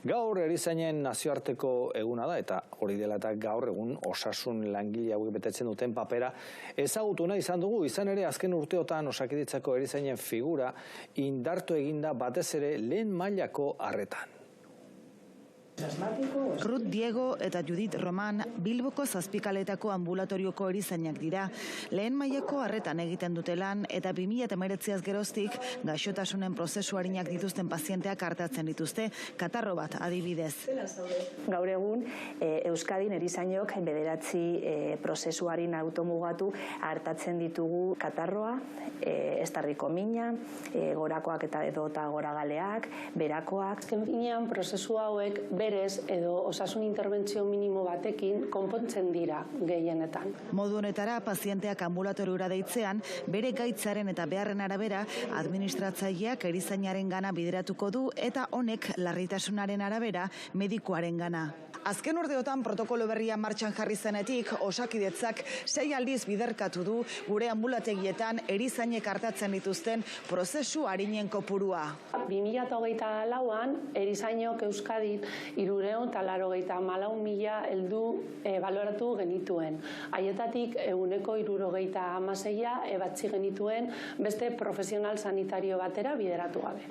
Gaur erizainen nazioarteko eguna da eta hori dela eta gaur egun osasun langile hauek betetzen duten papera ezagutu nahi izan dugu. Izan ere azken urteotan Osakidetzako erizainen figura indartu eginda batez ere lehen mailako arretan. Ruth Diego eta Judith Roman Bilboko Zazpikaletako ambulatorioko erizainak dira. Lehen mailako arretan egiten dute lan eta 2019az geroztik gaixotasunen prozesu arinak dituzten pazienteak artatzen dituzte, katarro bat adibidez. Gaur egun Euskadin erizainok 9 prozesu arin automugatu artatzen ditugu katarroa, estarriko mina, gorakoak eta edota goragaleak, berakoak. Azken finean prozesu hauek berez edo osasun interbentzio minimo batekin konpontzen dira gehienetan. Modu honetara pazienteak ambulatoriura deitzean, bere gaitzaren eta beharren arabera administratzaileak erizainaren gana bideratuko du eta honek larritasunaren arabera medikuaren gana. Azken urteotan protokolo berria martxan jarri zenetik, Osakidetzak 6 aldiz biderkatu du gure ambulategietan erizainek artatzen dituzten prozesu arinen kopurua. 2024an erizainok Euskadin 384.000 heldu baloratu genituen. Haietatik 176 ebatzi genituen beste profesional sanitario batera bideratu gabe.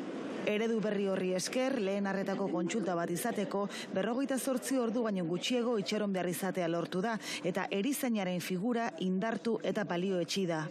Eredu berri horri esker, lehen arretako kontsulta bat izateko 48 ordu baino gutxiego itxaron behar izatea lortu da eta erizainaren figura indartu eta balioetsi da.